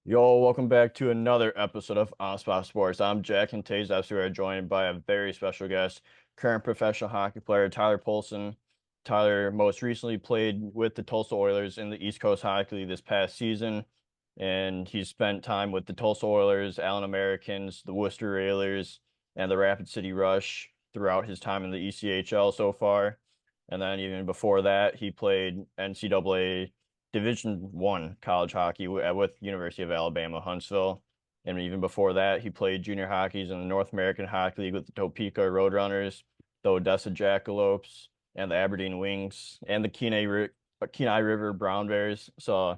Yo, welcome back to another episode of On Spot Sports. I'm Jack, and today's episode we are joined by a very special guest, current professional hockey player Tyler Poulsen. Tyler most recently played with the Tulsa Oilers in the East Coast Hockey League this past season, and he's spent time with the Tulsa Oilers, Allen Americans, the Worcester Railers, and the Rapid City Rush throughout his time in the ECHL so far. And then even before that, he played NCAA Division I college hockey with University of Alabama, Huntsville. And even before that, he played junior hockeys in the North American Hockey League with the Topeka Roadrunners, the Odessa Jackalopes, and the Aberdeen Wings, and the Kenai River Brown Bears. So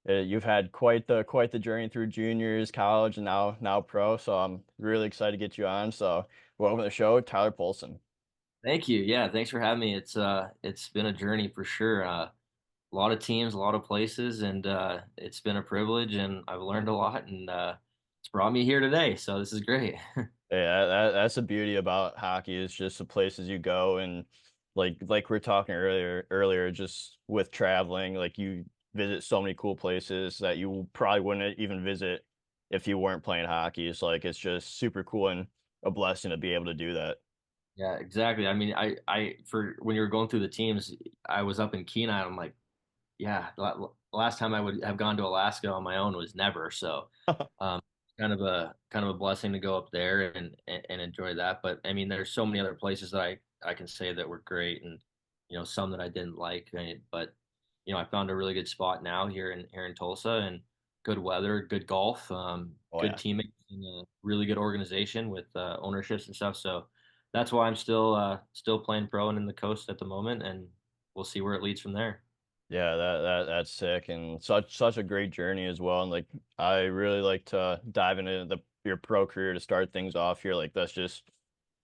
you've had quite the journey through juniors, college, and now pro. So I'm really excited to get you on. So welcome to the show, Tyler Poulsen. Thank you. Yeah, thanks for having me. It's been a journey for sure. A lot of teams, a lot of places, and it's been a privilege and I've learned a lot and it's brought me here today. So this is great. Yeah, that's the beauty about hockey is just the places you go and like we are talking earlier just with traveling, like you visit so many cool places that you probably wouldn't even visit if you weren't playing hockey. It's like it's just super cool and a blessing to be able to do that. Yeah, exactly. I mean, I for when you were going through the teams, I was up in Kenai. I'm like, yeah, last time I would have gone to Alaska on my own was never. So, um, kind of a blessing to go up there and enjoy that. But I mean, there's so many other places that I can say that were great, and some that I didn't like. But I found a really good spot now here in Tulsa, and good weather, good golf, Oh good yeah. teammates, and a really good organization with ownerships and stuff. So that's why I'm still playing pro and in the coast at the moment, and we'll see where it leads from there. Yeah, that's sick and such a great journey as well. And like I really like to dive into the your pro career to start things off here. Like let's just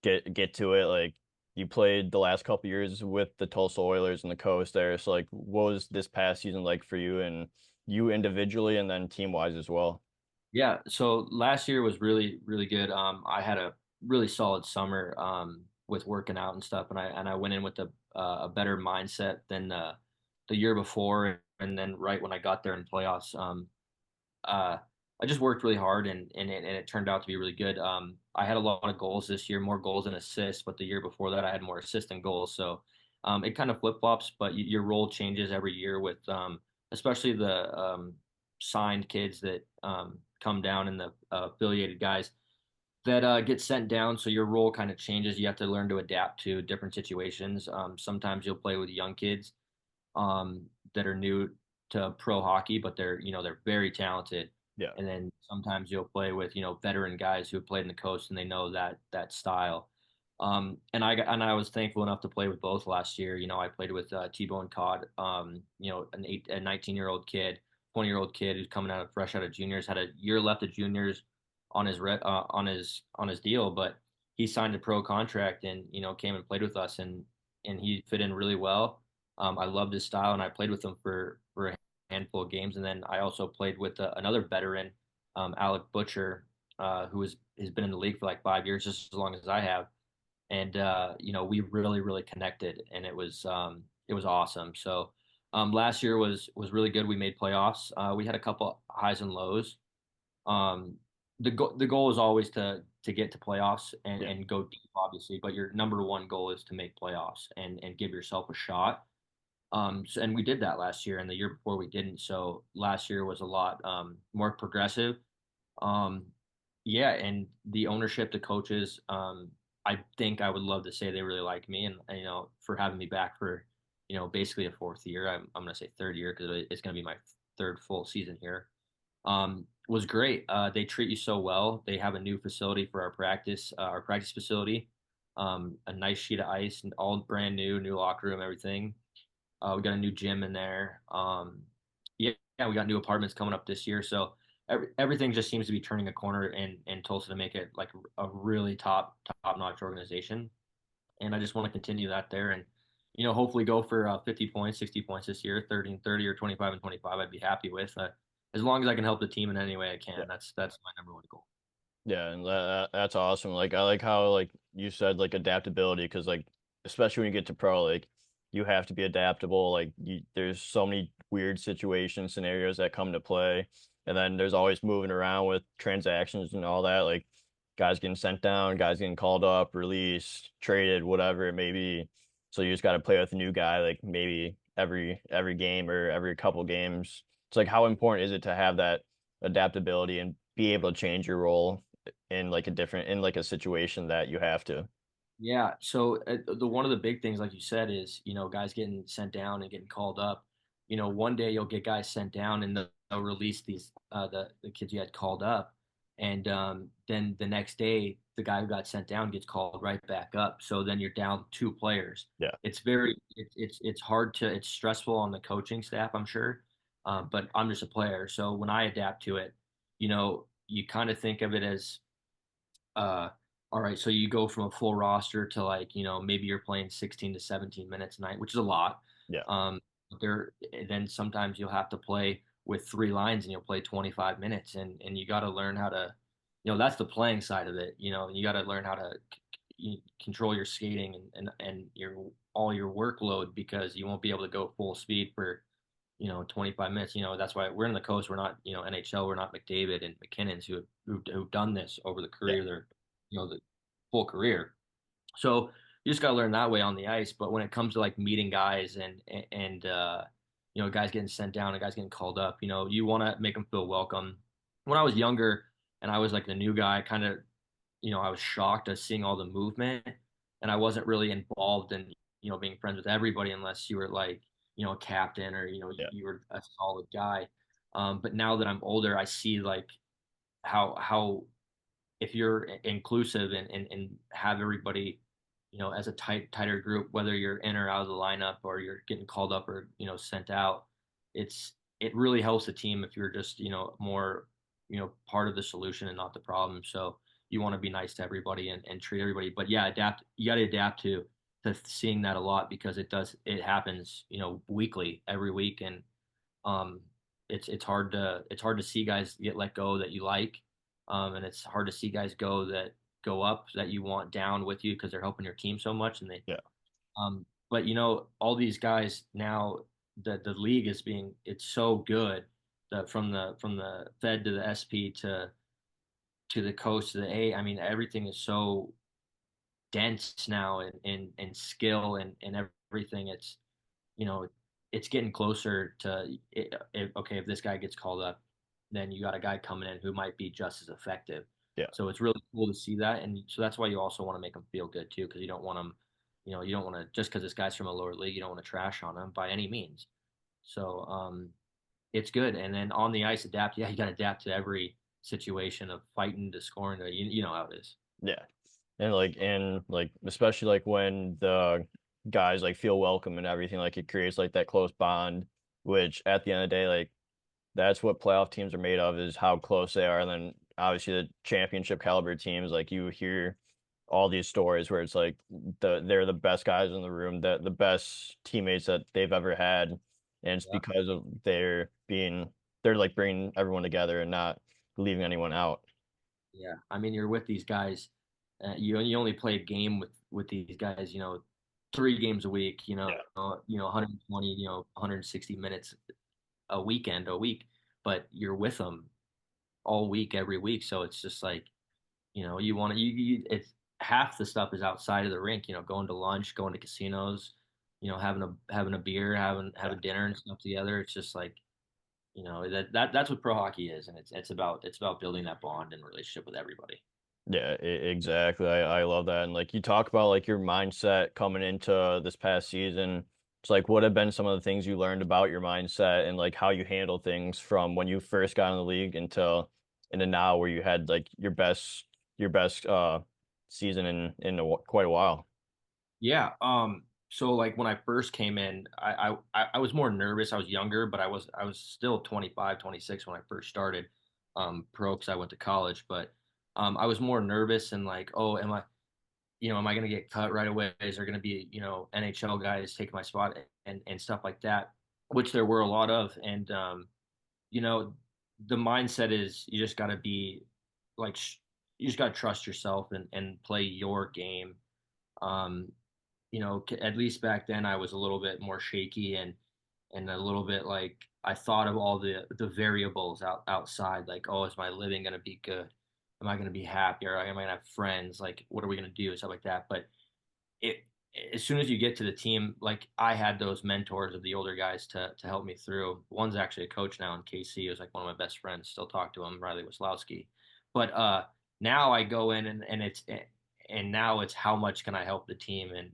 get to it. Like you played the last couple years with the Tulsa Oilers and the coast there. So like what was this past season like for you and you individually and then team wise as well? Yeah, so last year was really, really good. I had a really solid summer with working out and stuff, and I went in with a better mindset than the year before. And then right when I got there in playoffs, uh, I just worked really hard, and it turned out to be really good. I had a lot of goals this year, more goals than assists, but the year before that, I had more assists than goals. So it kind of flip flops, but your role changes every year with especially the signed kids that come down and the affiliated guys that get sent down. So your role kind of changes. You have to learn to adapt to different situations. Sometimes you'll play with young kids that are new to pro hockey, but they're very talented. Yeah. And then sometimes you'll play with veteran guys who have played in the coast and they know that style. And I was thankful enough to play with both last year. I played with T-Bone Cod, a 19-year-old kid, 20-year-old kid who's coming out fresh out of juniors, had a year left of juniors on his deal, but he signed a pro contract and came and played with us and he fit in really well. I loved his style, and I played with him for a handful of games. And then I also played with another veteran, Alec Butcher, who has been in the league for like 5 years, just as long as I have. And we really, really connected, and it was awesome. So last year was really good. We made playoffs. We had a couple highs and lows. Um, the goal is always to get to playoffs and Yeah. and go deep, obviously. But your number one goal is to make playoffs and give yourself a shot. And we did that last year, and the year before we didn't. So last year was a lot more progressive. Um, yeah, and the ownership, the coaches, I think I would love to say they really like me, and for having me back for basically a fourth year. I'm gonna say third year because it's gonna be my third full season here. Was great. They treat you so well. They have a new facility for our practice facility. A nice sheet of ice, and all brand new locker room, everything. We got a new gym in there. Yeah, we got new apartments coming up this year. So everything just seems to be turning a corner in Tulsa to make it like a really top notch organization. And I just want to continue that there and hopefully go for 50 points, 60 points this year, 30 and 30 or 25 and 25. I'd be happy with as long as I can help the team in any way I Yeah. can. That's my number one goal. Yeah, and that's awesome. Like I like how like you said like adaptability because like especially when you get to pro like you have to be adaptable. Like there's so many weird situations, scenarios that come to play. And then there's always moving around with transactions and all that, like guys getting sent down, guys getting called up, released, traded, whatever it may be. So you just got to play with a new guy, like maybe every game or every couple games. It's like how important is it to have that adaptability and be able to change your role in like a different in like a situation that you have to. Yeah. So the one of the big things, like you said, is guys getting sent down and getting called up. One day you'll get guys sent down and they'll release these the kids you had called up, and then the next day the guy who got sent down gets called right back up. So then you're down two players. Yeah. It's hard to it's stressful on the coaching staff, I'm sure, but I'm just a player. So when I adapt to it, you kind of think of it as uh, all right, so you go from a full roster to like, maybe you're playing 16 to 17 minutes a night, which is a lot. Yeah. There then sometimes you'll have to play with three lines and you'll play 25 minutes and you got to learn how to, that's the playing side of it, you got to learn how to control your skating and your all your workload because you won't be able to go full speed for 25 minutes. That's why we're in the coast. We're not, NHL. We're not McDavid and McKinnon's who've done this over the Yeah. career, their, the full career. So you just got to learn that way on the ice. But when it comes to like meeting guys and guys getting sent down and guys getting called up, you want to make them feel welcome. When I was younger and I was like the new guy, kind of, I was shocked at seeing all the movement, and I wasn't really involved in being friends with everybody unless you were like a captain or Yeah. you were a solid guy. But now that I'm older, I see like how if you're inclusive and have everybody as a tighter group, whether you're in or out of the lineup or you're getting called up or sent out, it really helps the team if you're just more part of the solution and not the problem. So you want to be nice to everybody and treat everybody, but yeah, adapt. You got to adapt to seeing that a lot because it happens weekly every week, and um it's hard to see guys get let go that you like, and it's hard to see guys go up that you want down with you because they're helping your team so much, and they Yeah. but all these guys now, the league is being it's so good that from the Fed to the SP to the coast to the A. I mean, everything is so dense now and skill and everything. You know, it's getting closer to okay, if this guy gets called up, then you got a guy coming in who might be just as effective. Yeah. So it's really cool to see that, and so that's why you also want to make them feel good too, because you don't want them, you don't want to just because this guy's from a lower league, you don't want to trash on him by any means. So it's good, and then on the ice, adapt. Yeah, you got to adapt to every situation of fighting to scoring. You know how it is. Yeah. And especially like when the guys like feel welcome and everything, like it creates like that close bond, which at the end of the day, like that's what playoff teams are made of is how close they are. And then obviously the championship caliber teams, like you hear all these stories where it's like they're the best guys in the room, the best teammates that they've ever had. And it's Yeah. because of they're like bringing everyone together and not leaving anyone out. Yeah, I mean, you're with these guys. You only play a game with these guys. 3 games a week. 120. 160 minutes a week, but you're with them all week, every week. So it's just like you want to. It's half the stuff is outside of the rink. Going to lunch, going to casinos. Having a beer, having dinner and stuff together. It's just like that's what pro hockey is, and it's about building that bond and relationship with everybody. Yeah, exactly. I love that. And like you talk about like your mindset coming into this past season. It's like what have been some of the things you learned about your mindset and like how you handle things from when you first got in the league until into now where you had like your best season in quite a while. Yeah. So like when I first came in, I was more nervous. I was younger, but I was still 25, 26 when I first started pro because I went to college. But I was more nervous and like, oh, am I gonna get cut right away? Is there gonna be NHL guys taking my spot and stuff like that, which there were a lot of. And you know, the mindset is you just got to be like you just got to trust yourself and play your game. Um, at least back then I was a little bit more shaky and a little bit like I thought of all the variables outside, like, oh, is my living gonna be good? Am I gonna be happy? Or am I gonna have friends? Like, what are we gonna do? Stuff like that. But it as soon as you get to the team, like I had those mentors of the older guys to help me through. One's actually a coach now in KC. He was like one of my best friends. Still talk to him, Riley Waslowski. But now I go in and now it's how much can I help the team, and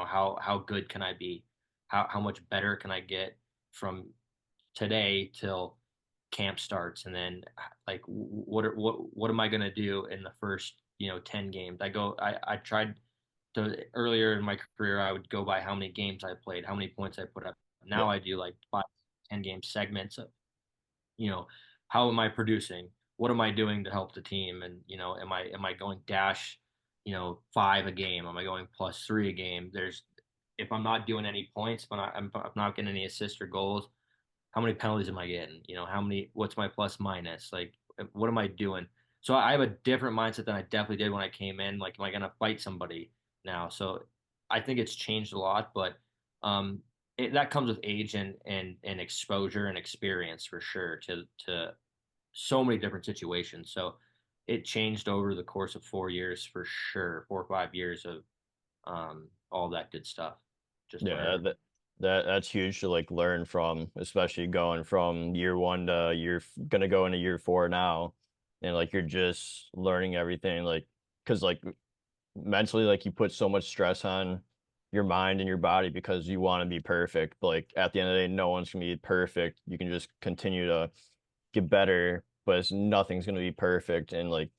how good can I be? How much better can I get from today till camp starts, and then like what am I going to do in the first 10 games? I tried to earlier in my career, I would go by how many games I played, how many points I put up. Yeah. Now I do like 5, 10 game segments of, you know, how am I producing? What am I doing to help the team? And am I going dash, 5 a game? Am I going +3 a game? If I'm not doing any points, but I'm not getting any assists or goals, how many penalties am I getting? What's my plus minus? Like, what am I doing? So I have a different mindset than I definitely did when I came in. Like, am I going to fight somebody now? So I think it's changed a lot, but um, that comes with age and exposure and experience for sure to so many different situations. So it changed over the course of 4 years for sure, 4 or 5 years of all that good stuff. Just Yeah, learning. that's huge to like learn from, especially going from year one to gonna go into year four now, and like you're just learning everything, like because like mentally, like you put so much stress on your mind and your body because you want to be perfect. But like at the end of the day, no one's gonna be perfect. You can just continue to get better, but nothing's gonna be perfect, and like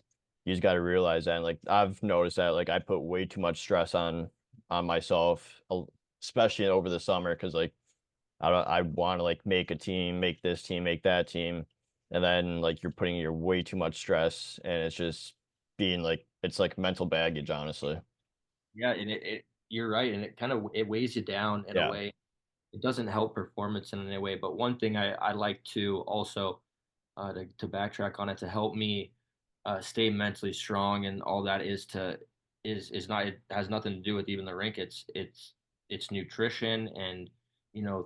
you just got to realize that. And like I've noticed that like I put way too much stress on myself, especially over the summer, because like I want to like make a team, make this team, make that team, and then like you're putting your way too much stress, and it's just being like it's like mental baggage, honestly. Yeah, and you're right, and it kind of it weighs you down in a Yeah, way. It doesn't help performance in any way. But one thing I like to also to backtrack on it to help me stay mentally strong and all that is not it has nothing to do with even the rink. It's nutrition and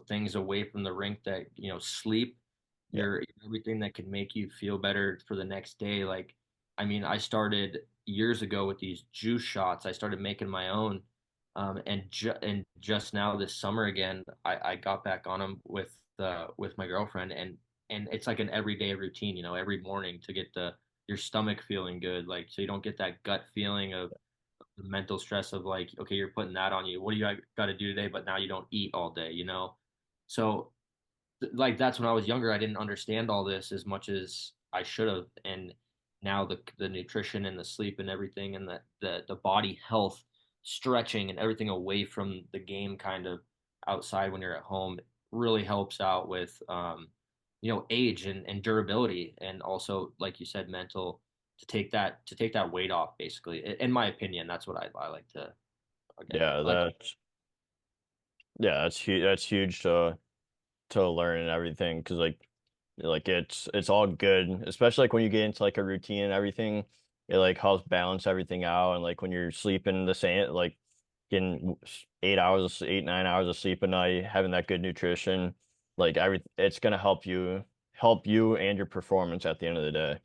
things away from the rink that sleep, yeah, your everything that can make you feel better for the next day. Like I mean, I started years ago with these juice shots. I started making my own. And just now this summer again, I got back on them with my girlfriend, and it's like an everyday routine, every morning to get your stomach feeling good, like so you don't get that gut feeling of the mental stress of like, okay, you're putting that on you. What do you got to do today? But now you don't eat all day. So like that's when I was younger, I didn't understand all this as much as I should have, and now the nutrition and the sleep and everything and the body health, stretching and everything away from the game, kind of outside when you're at home, really helps out with age and durability, and also like you said, mental, to take that weight off. Basically, in my opinion, that's what I like to again yeah. like. That's huge. That's huge to learn and everything, because like it's all good, especially like when you get into like a routine and everything. It like helps balance everything out, and like when you're sleeping the same, like getting 8 hours, 8, 9 hours of sleep a night, having that good nutrition, like it's gonna help you and your performance at the end of the day.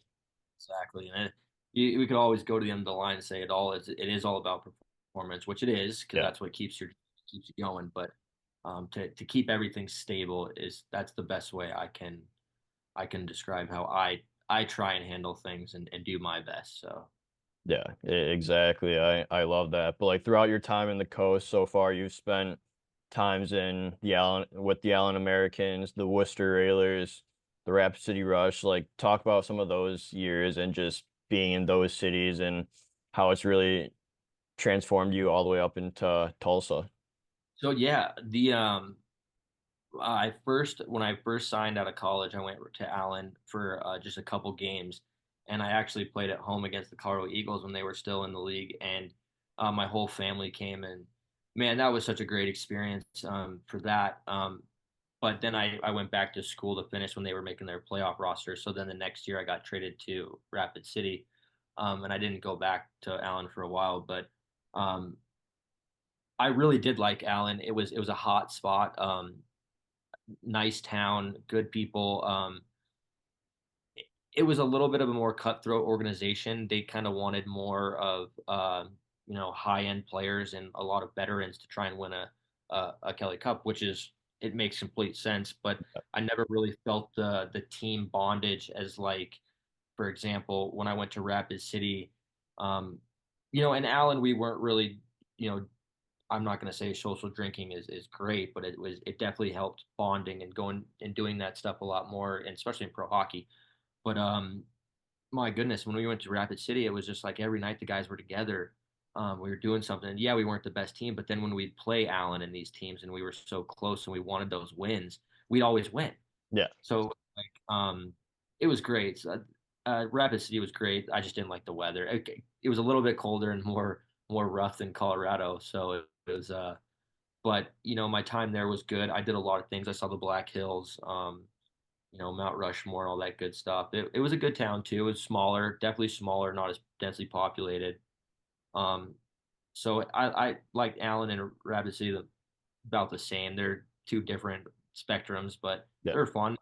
Exactly, and we could always go to the end of the line and say it is all about performance, which it is because Yeah, that's what keeps you going. But to keep everything stable that's the best way I can describe how I try and handle things and do my best. So yeah, exactly. I love that. But like throughout your time in the coast so far, you've spent times in the Allen Americans, the Worcester Oilers, the Rapid City Rush. Like talk about some of those years and just being in those cities and how it's really transformed you all the way up into Tulsa. yeah, the when I first signed out of college, I went to Allen for just a couple games, and I actually played at home against the Colorado Eagles when they were still in the league, and my whole family came, and man, that was such a great experience for that. But then I went back to school to finish when they were making their playoff roster. So then the next year I got traded to Rapid City, and I didn't go back to Allen for a while, but um, I really did like Allen. It was a hot spot. nice town, good people. It was a little bit of a more cutthroat organization. They kind of wanted more of high end players and a lot of veterans to try and win a Kelly Cup, which is it makes complete sense. But I never really felt the team bondage as like, for example, when I went to Rapid City, um, in Allen we weren't really you know I'm not going to say social drinking is great, but it definitely helped bonding and going and doing that stuff a lot more, and especially in pro hockey. But my goodness, when we went to Rapid City, it was just like every night the guys were together. We were doing something. Yeah, we weren't the best team, but then when we'd play Allen in these teams and we were so close and we wanted those wins, we'd always win. Yeah. So like, it was great. So, Rapid City was great. I just didn't like the weather. It was a little bit colder and more rough than Colorado, so it was. But my time there was good. I did a lot of things. I saw the Black Hills. Mount Rushmore, all that good stuff. It was a good town too. It was smaller, definitely smaller, not as densely populated. Um, so I like Allen and Rapid City about the same. They're two different spectrums, but Yeah. they're fun.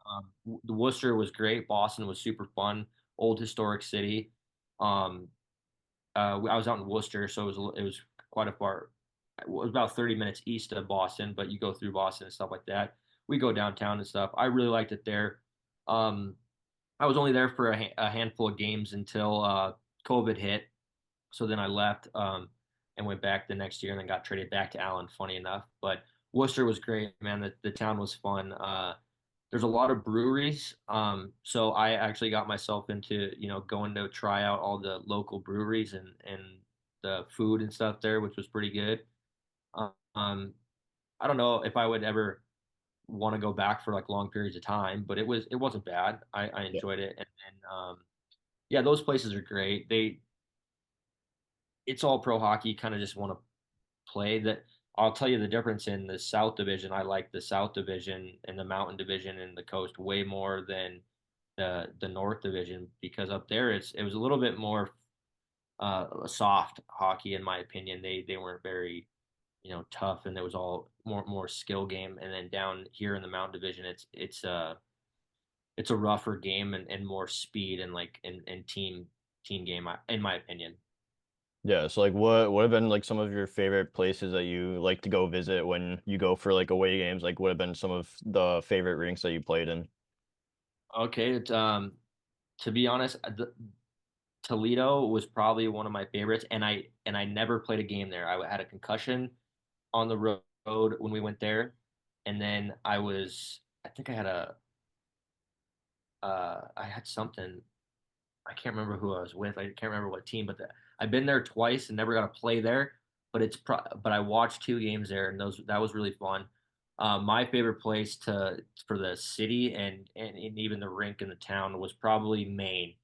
The Worcester was great. Boston was super fun. Old historic city. Um, I was out in Worcester, so it was quite a far. It was about 30 minutes east of Boston, but you go through Boston and stuff like that. We go downtown and stuff. I really liked it there. Um, I was only there for a handful of games until COVID hit. So then I left and went back the next year and then got traded back to Allen, funny enough. But Worcester was great, man. The town was fun. There's a lot of breweries. So I actually got myself into, going to try out all the local breweries and the food and stuff there, which was pretty good. Um, I don't know if I would ever want to go back for like long periods of time, but it wasn't bad. I Yeah. enjoyed it, and yeah, those places are great. It's all pro hockey. Kind of just want to play that. I'll tell you the difference in the South Division. I like the South Division and the Mountain Division and the Coast way more than the North Division because up there it was a little bit more soft hockey in my opinion. They weren't very tough, and it was all more skill game. And then down here in the Mountain Division, it's a rougher game and more speed and like and team game in my opinion. Yeah. So like what have been like some of your favorite places that you like to go visit when you go for like away games? Like what have been some of the favorite rinks that you played in? Okay, to be honest, Toledo was probably one of my favorites, and I never played a game there. I had a concussion on the road when we went there, and then I think I had something. I can't remember who I was with. I can't remember what team, but I've been there twice and never got to play there. But I watched two games there, and that was really fun. My favorite place for the city and even the rink in the town was probably Maine.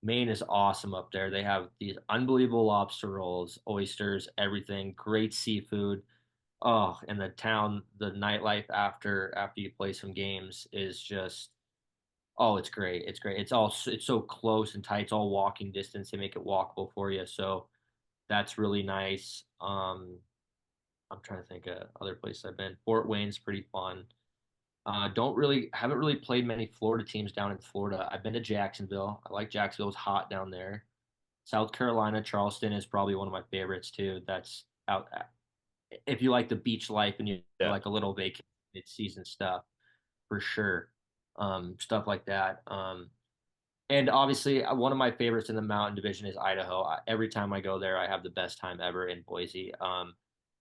Maine is awesome up there. They have these unbelievable lobster rolls, oysters, everything, great seafood. Oh, and the town, the nightlife after you play some games is just oh, it's great. It's great. It's so close and tight. It's all walking distance. They make it walkable for you. So that's really nice. I'm trying to think of other places I've been. Fort Wayne's pretty fun. Don't really haven't really played many Florida teams down in Florida. I've been to Jacksonville. I like Jacksonville. It's hot down there. South Carolina, Charleston is probably one of my favorites too. That's out if you like the beach life and you Yeah. like a little vacation mid-season stuff for sure. Stuff like that. And obviously, one of my favorites in the Mountain Division is Idaho. Every time I go there, I have the best time ever in Boise.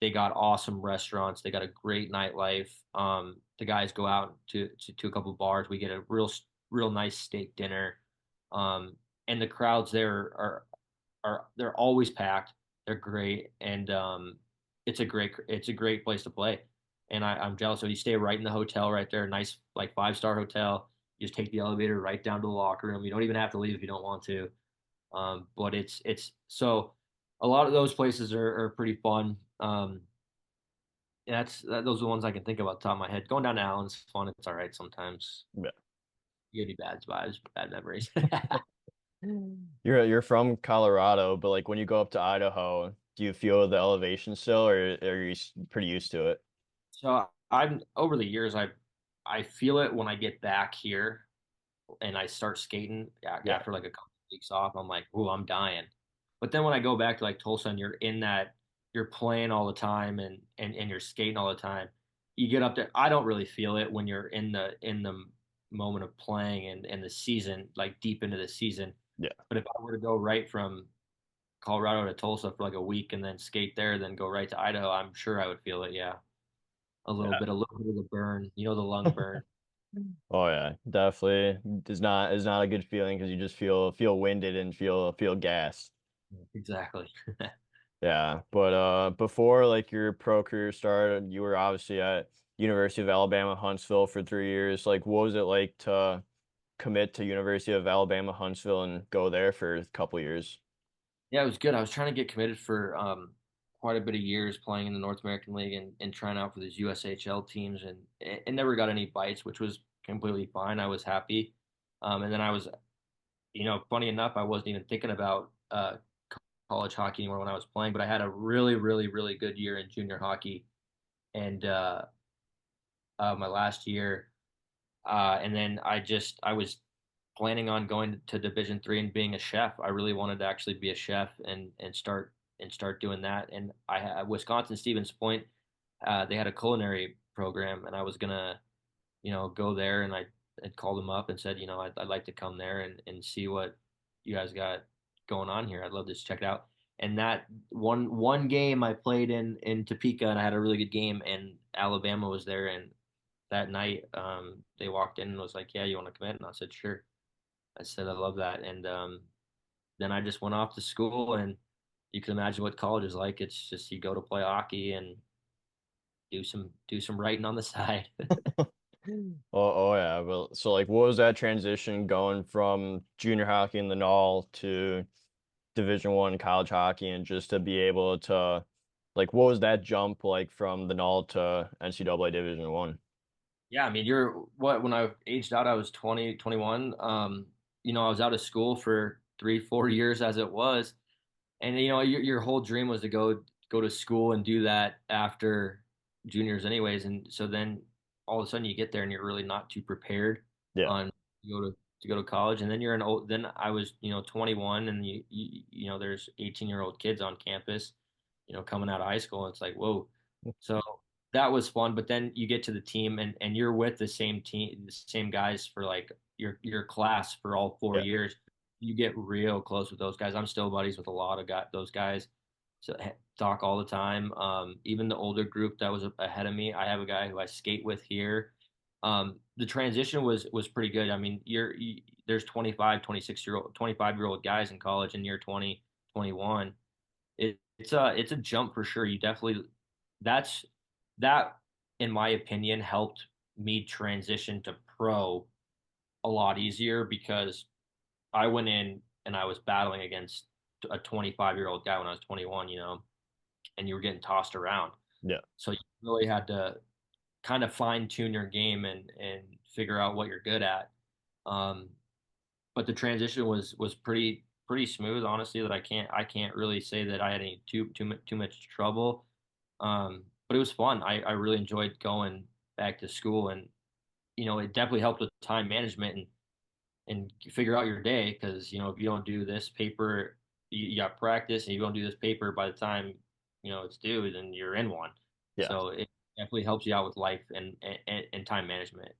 They got awesome restaurants. They got a great nightlife. The guys go out to a couple bars. We get a real nice steak dinner. And the crowds there are they're always packed. They're great, and it's a great place to play. And I'm jealous. So you stay right in the hotel right there, nice like 5-star hotel. You just take the elevator right down to the locker room. You don't even have to leave if you don't want to. But it's so a lot of those places are pretty fun. Those are the ones I can think of off the top of my head. Going down to Allen's fun. It's all right sometimes. Yeah. You get any bad vibes, bad memories. You're from Colorado, but like when you go up to Idaho, do you feel the elevation still, or are you pretty used to it? So I'm over the years I feel it when I get back here and I start skating Yeah. after like a couple of weeks off. I'm like, "Ooh, I'm dying." But then when I go back to like Tulsa and you're in that, you're playing all the time and you're skating all the time. You get up there. I don't really feel it when you're in the moment of playing and the season, like deep into the season. Yeah. But if I were to go right from Colorado to Tulsa for like a week and then skate there, then go right to Idaho, I'm sure I would feel it. Yeah, a little bit of the burn, the lung burn. Oh yeah, definitely. Is not a good feeling because you just feel winded and feel gassed. Exactly. Yeah, but before like your pro career started, you were obviously at University of Alabama Huntsville for 3 years. Like, what was it like to commit to University of Alabama Huntsville and go there for a couple years? Yeah, it was good. I was trying to get committed for quite a bit of years playing in the North American League and trying out for these USHL teams and never got any bites, which was completely fine. I was happy. And then I was, funny enough, I wasn't even thinking about college hockey anymore when I was playing, but I had a really, really, really good year in junior hockey and my last year. And then I was planning on going to Division III and being a chef. I really wanted to actually be a chef and start doing that. And I had Wisconsin Stevens Point. They had a culinary program, and I was gonna, go there. And I had called them up and said, I'd like to come there and see what you guys got going on here. I'd love to just check it out. And that one game I played in Topeka, and I had a really good game. And Alabama was there, and that night, they walked in and was like, "Yeah, you want to come in?" And I said, "Sure." I said, "I love that." And then I just went off to school, and you can imagine what college is like. It's just you go to play hockey and do some writing on the side. Oh yeah, well, so like, what was that transition going from junior hockey in the NAL to Division I college hockey, and just to be able to, like, what was that jump like from the NAL to NCAA Division I? Yeah, I mean, you're what when I aged out, I was 20, 21. I was out of school for 3, 4 years as it was, and your whole dream was to go to school and do that after juniors anyways. And so then all of a sudden you get there and you're really not too prepared Yeah, on to go to college. And then then I was 21, and there's 18-year-old kids on campus coming out of high school, and it's like, whoa. So that was fun. But then you get to the team, and you're with the same team, the same guys for like your class for all four yeah, years. You get real close with those guys. I'm still buddies with a lot of those guys. So talk all the time. Even the older group that was ahead of me, I have a guy who I skate with here. The transition was pretty good. I mean, there's 25, 26-year-old, 25-year-old guys in college, and you're 20, 21. It's a jump for sure. You definitely that's that in my opinion helped me transition to pro a lot easier because I went in and I was battling against a 25-year-old guy when I was 21, and you were getting tossed around. yeah, So you really had to kind of fine tune your game and figure out what you're good at. Um, but the transition was pretty smooth, honestly. That I can't really say that I had any too much trouble. But it was fun. I really enjoyed going back to school, and it definitely helped with time management and figure out your day because if you don't do this paper, you got practice, and you don't do this paper by the time it's due, then you're in one. yeah. So it definitely helps you out with life and time management.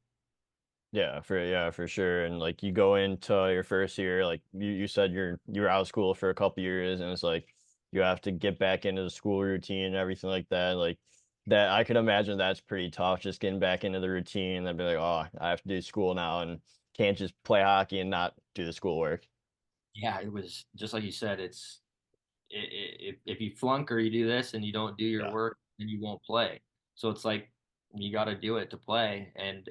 Yeah, for sure. And like, you go into your first year, like you said, you were out of school for a couple years, and it's like you have to get back into the school routine and everything like that. Like, that, I could imagine that's pretty tough, just getting back into the routine and then be like, oh, I have to do school now and can't just play hockey and not do the schoolwork. Yeah, it was just like you said. If you flunk or you do this and you don't do your Yeah. work, then you won't play. So it's like you got to do it to play, and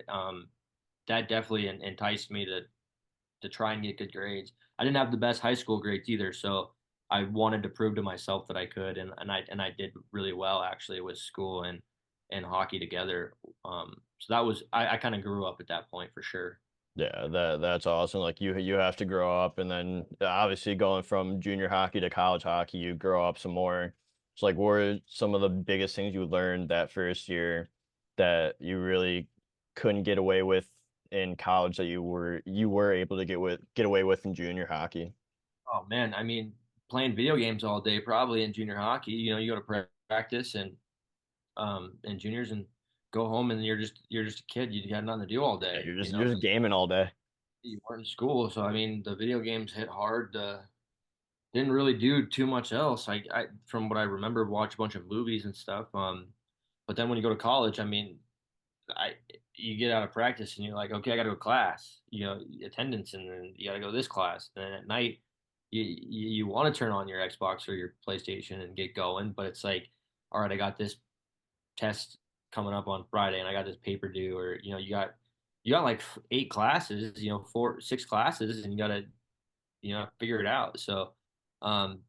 that definitely enticed me to try and get good grades. I didn't have the best high school grades either, so I wanted to prove to myself that I could, and I did really well actually with school and hockey together. So that was I kind of grew up at that point for sure. Yeah, that's awesome. Like, you have to grow up, and then obviously going from junior hockey to college hockey, you grow up some more. It's like, what are some of the biggest things you learned that first year that you really couldn't get away with in college that you were able to get away with in junior hockey? Oh man, I mean, playing video games all day probably in junior hockey. You know, you go to practice and juniors and go home and you're just a kid. You got nothing to do all Yeah, day. you're You just know, you're just gaming all day. you weren't in school, so I mean, the video games hit hard. Didn't really do too much else. I from what I remember, watch a bunch of movies and stuff. But then when you go to college, I mean, I you get out of practice and you're like, okay, I got to go to class, you know, attendance, and then you got to go to this class. And then at night, you want to turn on your Xbox or your PlayStation and get going, but it's like, all right, I got this test coming up on Friday, and I got this paper due, or you know, you got like 8 classes, you know, 6 classes, and you got to figure it out. So, um,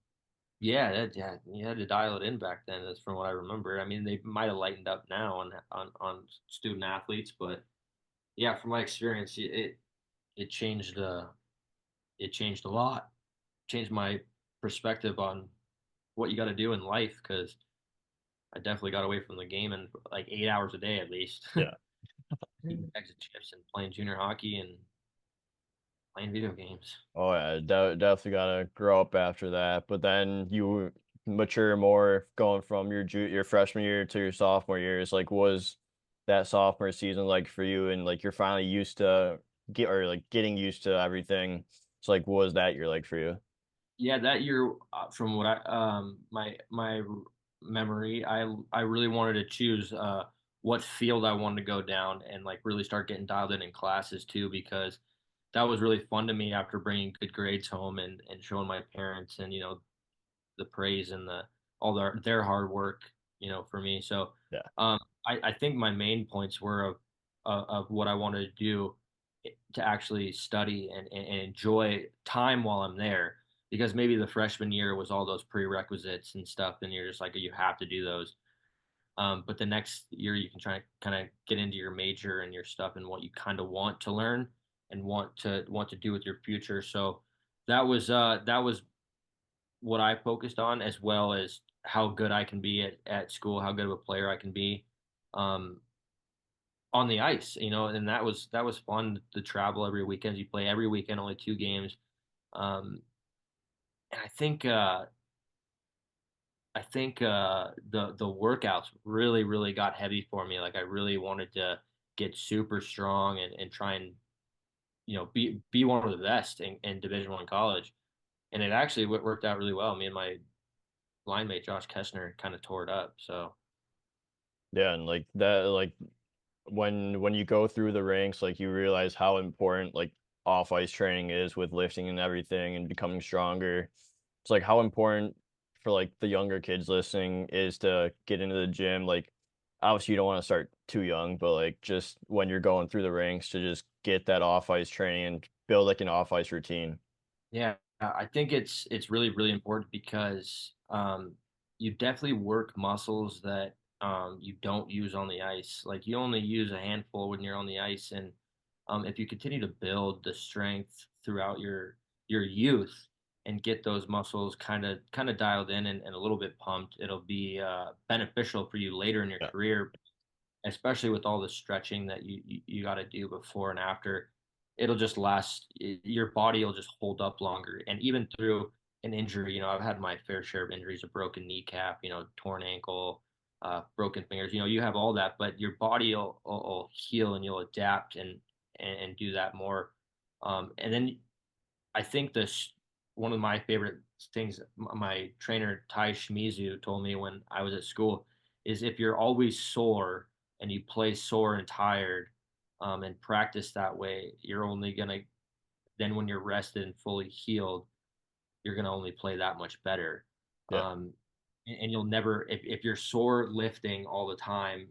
yeah, yeah, you had to dial it in back then. That's from what I remember. I mean, they might have lightened up now on student athletes, but yeah, from my experience, it changed. It changed a lot. Changed my perspective on what you got to do in life because I definitely got away from the game and like 8 hours a day at least, Yeah. eating bags of chips and playing junior hockey and playing video games. Oh yeah, definitely gotta grow up after that. But then you mature more going from your freshman year to your sophomore year. It's like was that sophomore season like for you and like you're finally used to getting used to everything. It's like what was that year like for you? Yeah, that year, from what my memory, I really wanted to choose what field I wanted to go down and like really start getting dialed in classes too because that was really fun to me after bringing good grades home and showing my parents and the praise and all their hard work for me. So Yeah. um, I think my main points were of what I wanted to do to actually study and enjoy time while I'm there because maybe the freshman year was all those prerequisites and stuff and you're just like you have to do those. But the next year you can try to kind of get into your major and your stuff and what you kind of want to learn and want to do with your future. So that was what I focused on, as well as how good I can be at school, how good of a player I can be um, on the ice, and that was fun to travel every weekend. You play every weekend, only 2 games. And I think the workouts really, really got heavy for me. Like I really wanted to get super strong and try and be one of the best in Division I college. And it actually worked out really well. Me and my line mate Josh Kessner kind of tore it up. So Yeah, and like that like when you go through the ranks, like you realize how important like off ice training is with lifting and everything and becoming stronger. It's like how important for like the younger kids listening is to get into the gym. Like obviously you don't want to start too young, but like just when you're going through the ranks to just get that off ice training and build like an off ice routine. yeah, I think it's really really important because you definitely work muscles that you don't use on the ice. Like you only use a handful when you're on the ice, and if you continue to build the strength throughout your youth and get those muscles kind of dialed in and a little bit pumped, it'll be beneficial for you later in your Yeah. career, especially with all the stretching that you got to do before and after. It'll just last. Your body will just hold up longer, and even through an injury, I've had my fair share of injuries: a broken kneecap, torn ankle, broken fingers. You have all that, but your body will heal and you'll adapt and do that more. And then I think this one of my favorite things my trainer Tai Shimizu told me when I was at school is if you're always sore and you play sore and tired and practice that way, you're only gonna then when you're rested and fully healed, you're gonna only play that much better. Yeah. And you'll never if you're sore lifting all the time,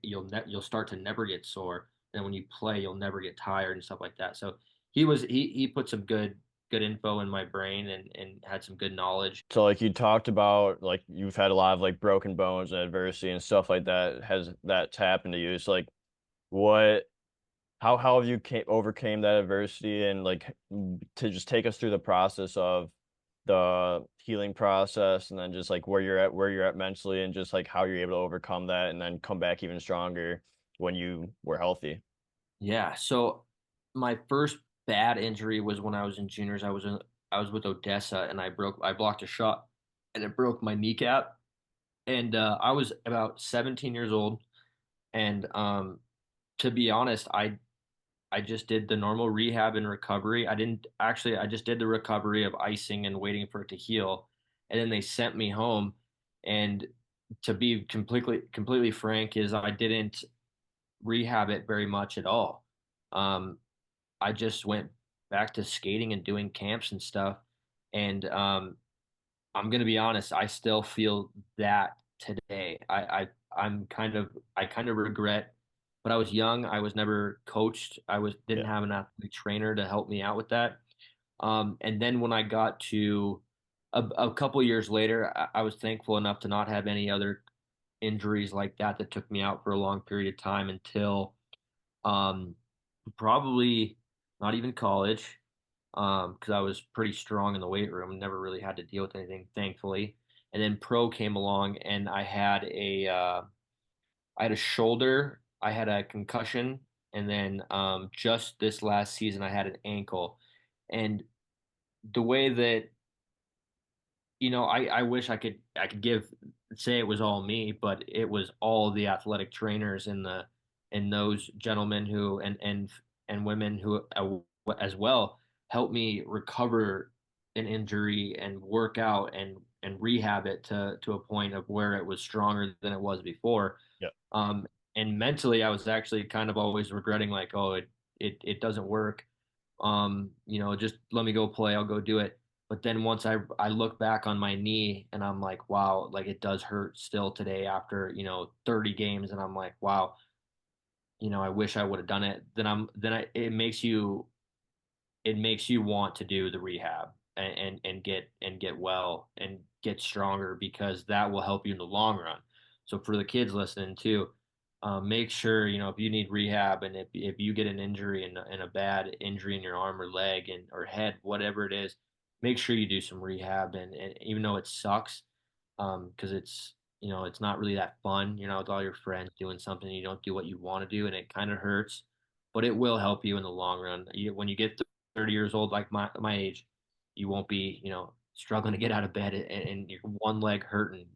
you'll start to never get sore. And when you play, you'll never get tired and stuff like that. So he put some good info in my brain and had some good knowledge. So like you talked about like you've had a lot of like broken bones and adversity and stuff like that that's happened to you. It's like what how have you overcame that adversity and like to just take us through the process of the healing process and then just like where you're at mentally and just like how you're able to overcome that and then come back even stronger when you were healthy? Yeah. So my first bad injury was when I was in juniors. I was with Odessa and I blocked a shot and it broke my kneecap. And I was about 17 years old. And to be honest, I just did the normal rehab and recovery. I didn't actually, I just did the recovery of icing and waiting for it to heal. And then they sent me home. And to be completely frank, is I didn't rehab it very much at all. Um, I just went back to skating and doing camps and stuff. And I'm gonna be honest, I still feel that today. I kind of regret, but I was young. I was never coached. I was didn't Yeah. have an athletic trainer to help me out with that. And then when I got to a couple years later, I was thankful enough to not have any other injuries like that took me out for a long period of time until um, probably not even college, because I was pretty strong in the weight room, never really had to deal with anything, thankfully. And then pro came along, and I had a shoulder, I had a concussion, and then just this last season I had an ankle. And the way that I wish I could give say it was all me, but it was all the athletic trainers and those gentlemen who and women who as well helped me recover an injury and work out and rehab it to a point of where it was stronger than it was before. Yeah. Um, and mentally, I was actually kind of always regretting like, oh, it doesn't work. Just let me go play. I'll go do it. But then once I look back on my knee and I'm like, wow, like it does hurt still today after, 30 games. And I'm like, wow, I wish I would have done it. It makes you want to do the rehab and get well and get stronger because that will help you in the long run. So for the kids listening too, make sure if you need rehab and if you get an injury and a bad injury in your arm or leg and or head, whatever it is, make sure you do some rehab and even though it sucks, because it's not really that fun. You're not with all your friends doing something you don't do what you want to do and it kind of hurts, but it will help you in the long run. When you get 30 years old, like my age, you won't be, struggling to get out of bed and your one leg hurting.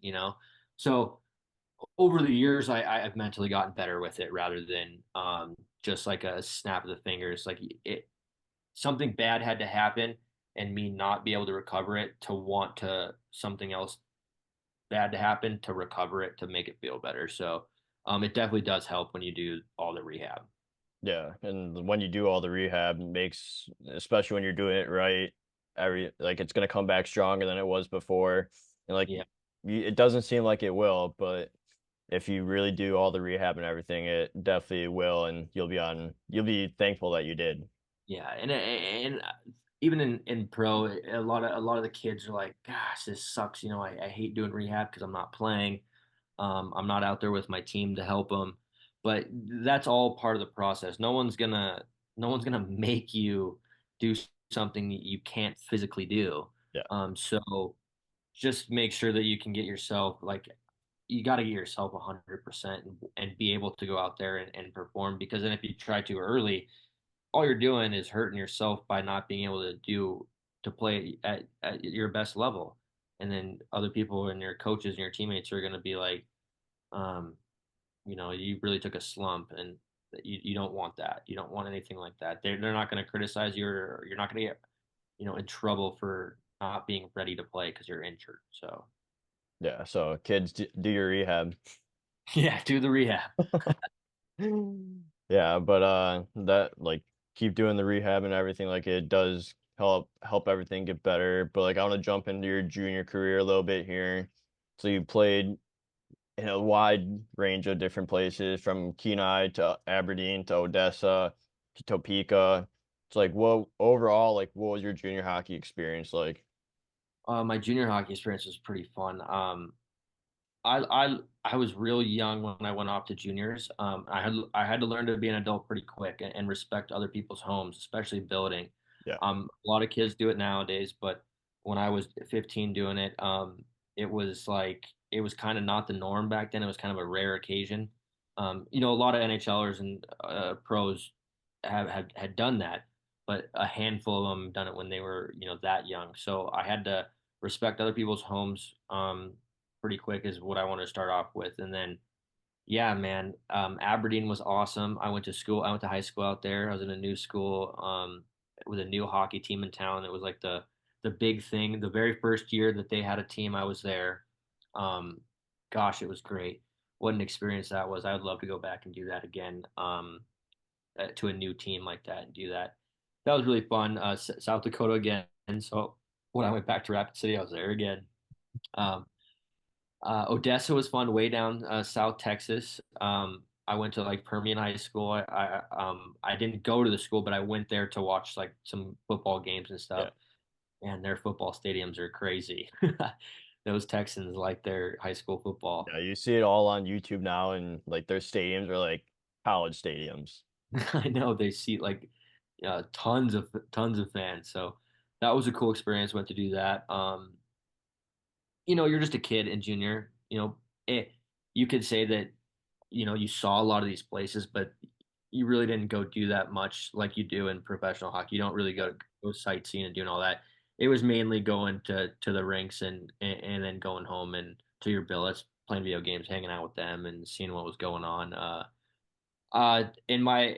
So over the years, I've mentally gotten better with it rather than just like a snap of the fingers. Like something bad had to happen and me not be able to recover it to want to something else bad to happen to recover it to make it feel better. So it definitely does help when you do all the rehab. Yeah, and when you do all the rehab, it makes, especially when you're doing it right, it's gonna come back stronger than it was before. And Yeah. it doesn't seem like it will, but if you really do all the rehab and everything, it definitely will, and you'll be thankful that you did. Yeah, and even in pro, a lot of the kids are like, "Gosh, this sucks." I hate doing rehab because I'm not playing. I'm not out there with my team to help them, but that's all part of the process. No one's gonna make you do something you can't physically do. Yeah, So just make sure that you can get yourself like you got to get yourself 100% and be able to go out there and perform because then if you try too early all you're doing is hurting yourself by not being able to play at your best level. And then other people and your coaches and your teammates are going to be like, um, you really took a slump and you don't want that. You don't want anything like that. They're not going to criticize you or you're not going to get, in trouble for not being ready to play because you're injured. So yeah. So kids, do your rehab. yeah, do the rehab. Yeah, but that keep doing the rehab and everything, like it does help everything get better. But I want to jump into your junior career a little bit here. So you played in a wide range of different places, from Kenai to Aberdeen to Odessa to Topeka. It's what overall, what was your junior hockey experience like? My junior hockey experience was pretty fun. I was real young when I went off to juniors. I had to learn to be an adult pretty quick and respect other people's homes, especially building. Yeah, A lot of kids do it nowadays, but when I was 15 doing it, it was kind of not the norm back then. It was kind of a rare occasion. A lot of NHLers and pros had done that, but a handful of them done it when they were that young. So I had to respect other people's homes pretty quick is what I want to start off with, and then yeah, man, Aberdeen was awesome. I went to high school out there. I was in a new school with a new hockey team in town. It was like the big thing. The very first year that they had a team, I was there. Um, Gosh, it was great. What an experience that was. I would love to go back and do that again to a new team like that and do that. That was really fun. South Dakota again. And so when I went back to Rapid City, I was there again. Um, Odessa was fun, way down South Texas. I went to like Permian High School. I didn't go to the school, but I went there to watch like some football games and Yeah. stuff. And their football stadiums are crazy. Those Texans like their high school football. Yeah, you see it all on YouTube now, and like their stadiums are like college stadiums. I know they seat like tons of fans. So that was a cool experience. Went to do that. You're just a kid in junior. You could say that, you saw a lot of these places, but you really didn't go do that much like you do in professional hockey. You don't really go sightseeing and doing all that. It was mainly going to the rinks and then going home and to your billets, playing video games, hanging out with them, and seeing what was going on. In my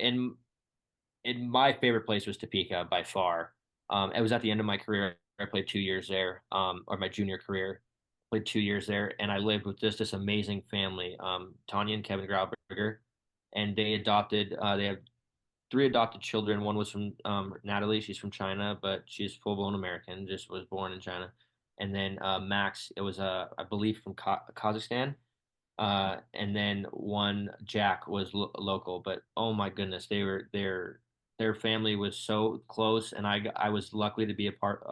favorite place was Topeka by far. It was at the end of my career. I played 2 years there, or my junior career. Played 2 years there, and I lived with just this amazing family, Tanya and Kevin Grauberger, and they adopted. They have three adopted children. One was from Natalie. She's from China, but she's full blown American. Just was born in China. And then Max, it was I believe from Kazakhstan. And then one Jack was local, but oh my goodness, their family was so close, and I was lucky to be a part,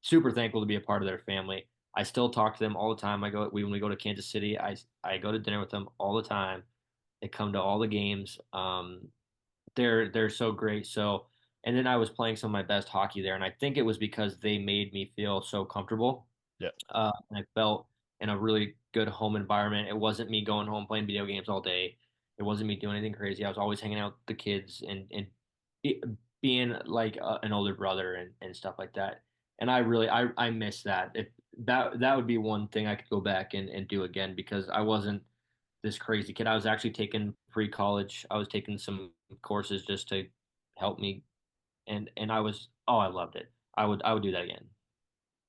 super thankful to be a part of their family. I still talk to them all the time. When we go to Kansas City, I go to dinner with them all the time. They come to all the games. They're so great. So, and then I was playing some of my best hockey there, and I think it was because they made me feel so comfortable. Yeah. And I felt in a really good home environment. It wasn't me going home playing video games all day. It wasn't me doing anything crazy. I was always hanging out with the kids and be, being like an older brother and stuff like that. And I miss that. That would be one thing I could go back and do again because I wasn't this crazy kid. I was actually taking pre-college. I was taking some courses just to help me, and I loved it. I would do that again.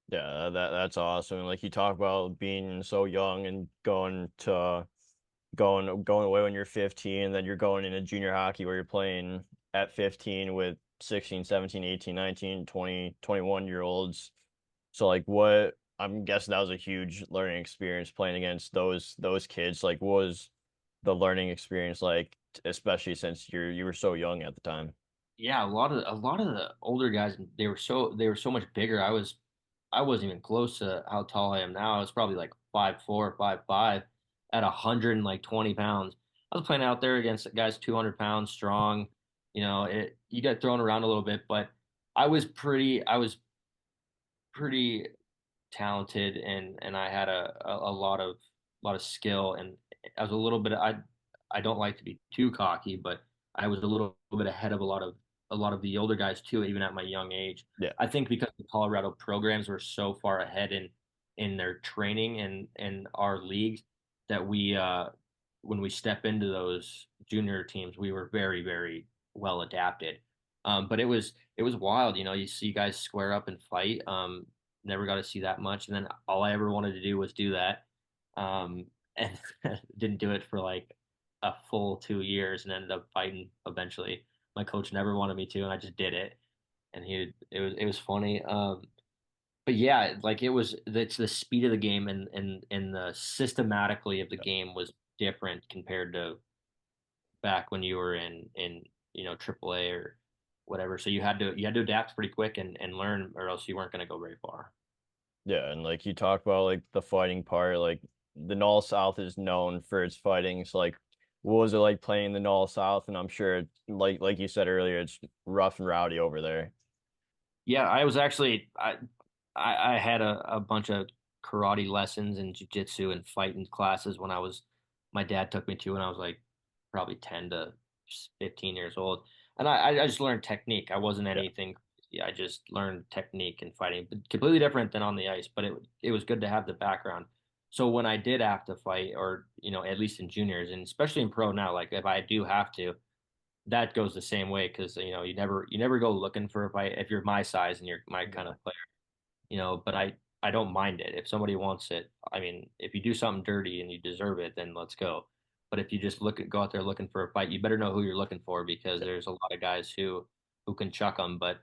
Yeah, that's awesome. And like you talk about being so young and going away when you're 15, and then you're going into junior hockey where you're playing at 15 with 16, 17, 18, 19, 20, 21 year olds. So like what I'm guessing that was a huge learning experience playing against those kids. Like what was the learning experience like, especially since you were so young at the time? Yeah, a lot of the older guys they were so much bigger. I wasn't even close to how tall I am now. I was probably like 5'4", 5'5", at 120 pounds. I was playing out there against guys 200 pounds strong. You get thrown around a little bit, but I was pretty talented and I had a lot of skill, and I was a little bit I don't like to be too cocky, but I was a little bit ahead of a lot of the older guys too, even at my young age. Yeah. I think because the Colorado programs were so far ahead in their training and our leagues that when we step into those junior teams, we were very, very well adapted. But it was wild, you see guys square up and fight. Never got to see that much. And then all I ever wanted to do was do that. And didn't do it for like a full 2 years and ended up fighting eventually. My coach never wanted me to, and I just did it. And it was funny. But yeah, like it's the speed of the game and the systematically of the game was different compared to back when you were in AAA or whatever. So you had to adapt pretty quick and learn, or else you weren't going to go very far. Yeah, and like you talk about like the fighting part, like the Null South is known for its fighting. So like what was it like playing the Null South? And I'm sure like you said earlier, it's rough and rowdy over there. Yeah, I was actually I had a bunch of karate lessons and jujitsu and fighting classes when my dad took me to when I was like probably 10 to 15 years old. And I just learned technique. I wasn't Yeah. anything crazy. I just learned technique and fighting, but completely different than on the ice. But it was good to have the background. So when I did have to fight, or at least in juniors, and especially in pro now, like if I do have to, that goes the same way because you never go looking for a fight if you're my size and you're my kind Yeah. of player, but I don't mind it. If somebody wants it, I mean, if you do something dirty and you deserve it, then let's go. But if you just go out there looking for a fight, you better know who you're looking for because Yeah. there's a lot of guys who can chuck them. But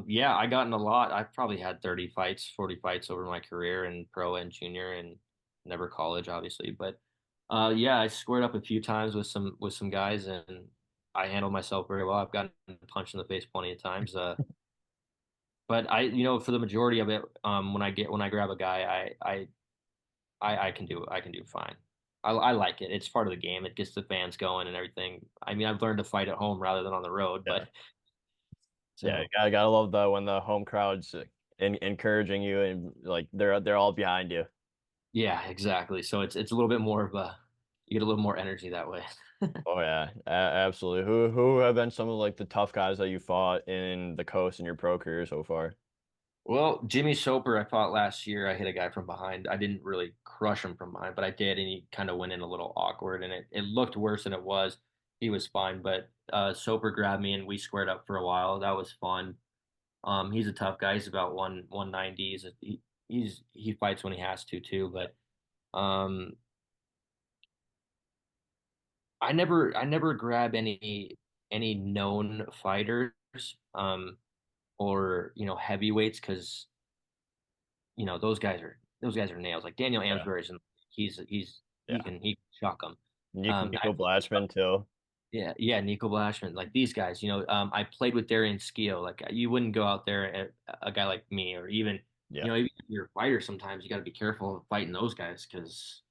yeah, I got in a lot. I've probably had 30 fights, 40 fights over my career in pro and junior and never college, obviously. But yeah, I squared up a few times with some guys and I handled myself very well. I've gotten punched in the face plenty of times. But for the majority of it, when I grab a guy, I can do fine. I like it. It's part of the game. It gets the fans going and everything. I mean, I've learned to fight at home rather than on the road, but Yeah. Yeah. You so gotta love that when the home crowd's encouraging you and like they're all behind you. yeah, exactly. So it's a little bit more of a you get a little more energy that way. Oh yeah, absolutely. Who have been some of like the tough guys that you fought in the coast in your pro career so far? Well, Jimmy Soper, I fought last year. I hit a guy from behind. I didn't really crush him from behind, but I did, and he kind of went in a little awkward, and it looked worse than it was. He was fine, but Soper grabbed me, and we squared up for a while. That was fun. He's a tough guy. He's about 190. He fights when he has to too, but um, I never grab any known fighters or heavyweights because those guys are nails. Like Daniel Yeah. Amsbury's and he Yeah. can shock them. I Nico Blatchman too. Yeah, yeah, Nico Blashman, like these guys, I played with Darian Skeel. Like you wouldn't go out there at a guy like me, or Yeah. even if you're a fighter, sometimes you got to be careful of fighting those guys because,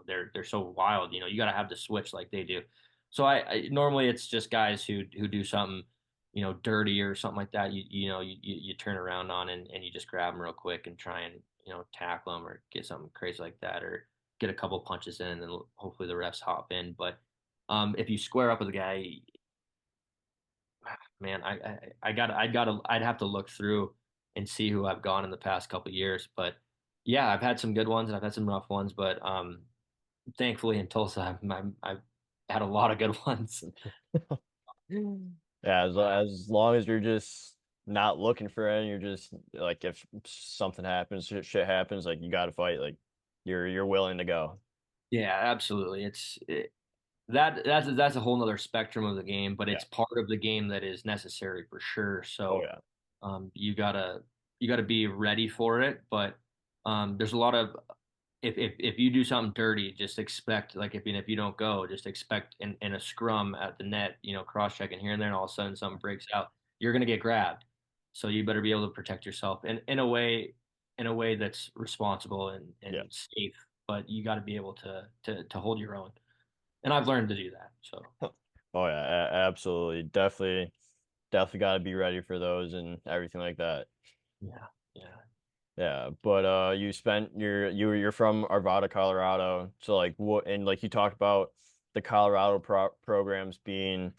they're so wild. You got to have the switch like they do. So I normally it's just guys who do something, dirty or something like that. You turn around on and you just grab them real quick and try and tackle them or get something crazy like that or get a couple punches in and then hopefully the refs hop in, but. If you square up with a guy, man, I'd have to look through and see who I've gone in the past couple of years. But yeah, I've had some good ones and I've had some rough ones. But thankfully in Tulsa, I've had a lot of good ones. Yeah, Uh, as long as you're just not looking for it, and you're just like if something happens, shit happens, like you got to fight, like you're willing to go. yeah, absolutely. That's a whole nother spectrum of the game, but Yeah. it's part of the game that is necessary for sure. Oh So yeah. you gotta be ready for it. But there's a lot of if you do something dirty, just expect like if you don't go, just expect in a scrum at the net, cross checking here and there, and all of a sudden something breaks out, you're gonna get grabbed. So you better be able to protect yourself in a way that's responsible and Yeah. and safe. But you got to be able to hold your own, and I've learned to do that. So Oh yeah, absolutely. Definitely got to be ready for those and everything like that. yeah, yeah. Yeah, but you spent you're from Arvada, Colorado. So like what and like you talked about the Colorado programs being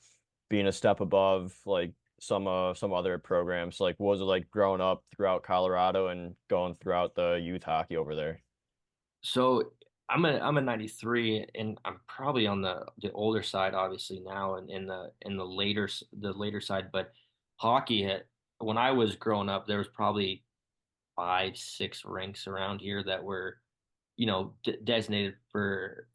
a step above like some other programs. Like what was it like growing up throughout Colorado and going throughout the youth hockey over there? So I'm a 93, and I'm probably on the older side, obviously now, and in the later side. But hockey had when I was growing up, there was probably 5, 6 rinks around here that were, designated for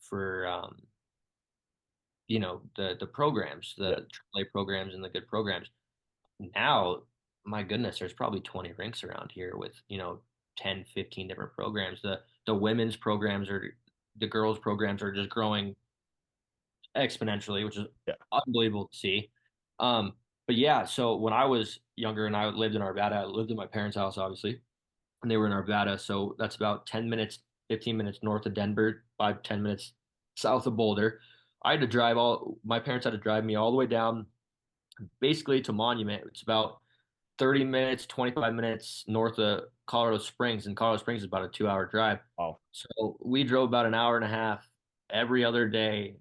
the programs, Yeah. the AAA programs and the good programs. Now, my goodness, there's probably 20 rinks around here with, 10, 15 different programs. The women's programs or the girls' programs are just growing exponentially, which is Yeah. unbelievable to see. But yeah, so when I was younger and I lived in Arvada, I lived in my parents' house, obviously, and they were in Arvada. So that's about 10 minutes, 15 minutes north of Denver, 5, 10 minutes south of Boulder. My parents had to drive me all the way down basically to Monument. It's about 30 minutes, 25 minutes north of Colorado Springs, and Colorado Springs is about a 2-hour drive. Oh. So we drove about an hour and a half every other day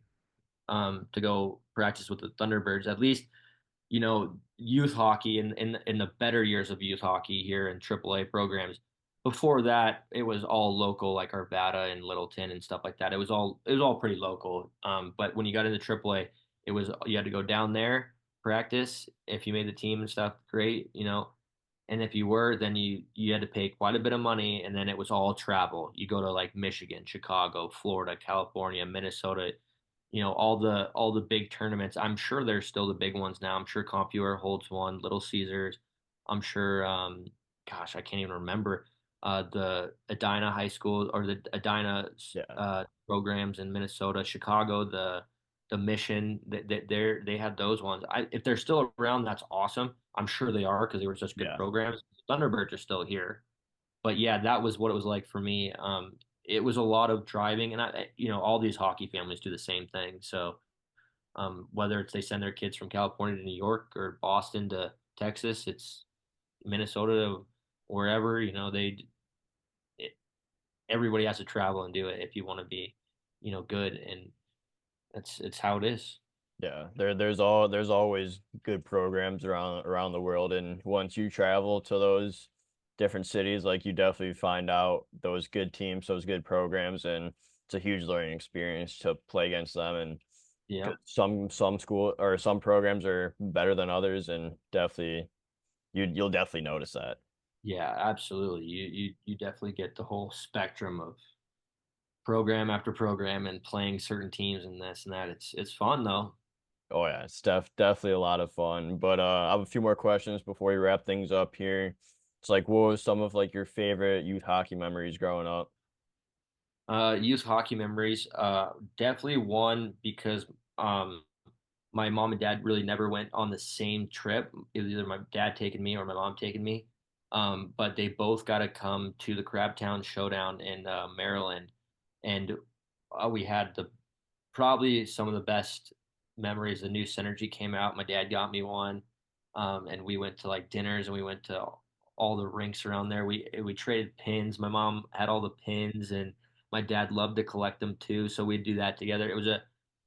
to go practice with the Thunderbirds. At least, youth hockey in the better years of youth hockey here in AAA programs. Before that, it was all local, like Arvada and Littleton and stuff like that. It was all pretty local. But when you got into AAA, it was you had to go down there, practice. If you made the team and stuff, great. And if you were, then you had to pay quite a bit of money, and then it was all travel. You go to like Michigan, Chicago, Florida, California, Minnesota, all the big tournaments. I'm sure there's still the big ones now. I'm sure CompuWare holds one, Little Caesars. I'm sure, gosh, I can't even remember the Edina High School or the Edina Yeah. programs in Minnesota, Chicago, the Mission. They had those ones. If they're still around, that's awesome. I'm sure they are because they were such good Yeah. programs. Thunderbirds are still here, but yeah, that was what it was like for me. It was a lot of driving, and all these hockey families do the same thing. So, whether it's they send their kids from California to New York or Boston to Texas, it's Minnesota to wherever, it, everybody has to travel and do it if you want to be, good, and it's how it is. Yeah, there's always good programs around the world, and once you travel to those different cities, like you definitely find out those good teams, those good programs, and it's a huge learning experience to play against them. And Yeah, 'cause some school or some programs are better than others, and definitely you'll definitely notice that. yeah, absolutely. You definitely get the whole spectrum of program after program and playing certain teams and this and that. It's fun though. Oh yeah, it's definitely a lot of fun. But I have a few more questions before we wrap things up here. It's like, what was some of like your favorite youth hockey memories growing up? Youth hockey memories. Definitely one because um, my mom and dad really never went on the same trip. It was either my dad taking me or my mom taking me. But they both got to come to the Crabtown Showdown in Maryland, and we had the probably some of the best memories. The new Synergy came out. My dad got me one, and we went to like dinners and we went to all the rinks around there. We traded pins. My mom had all the pins, and my dad loved to collect them too. So we'd do that together. It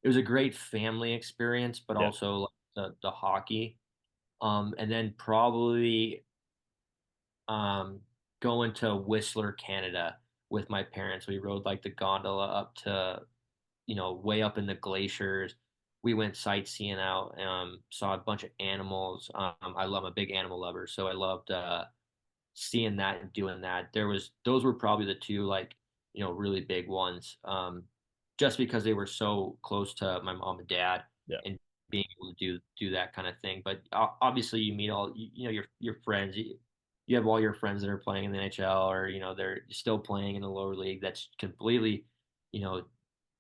was a great family experience, but Yeah, also like the hockey. And then probably um, going to Whistler, Canada with my parents. We rode like the gondola up to way up in the glaciers. We went sightseeing out, saw a bunch of animals. I'm a big animal lover, so I loved seeing that and doing that. Those were probably the two like, really big ones. Just because they were so close to my mom and dad yeah, and being able to do that kind of thing. But obviously you meet all, your friends. You have all your friends that are playing in the NHL or, they're still playing in the lower league. That's completely, you know,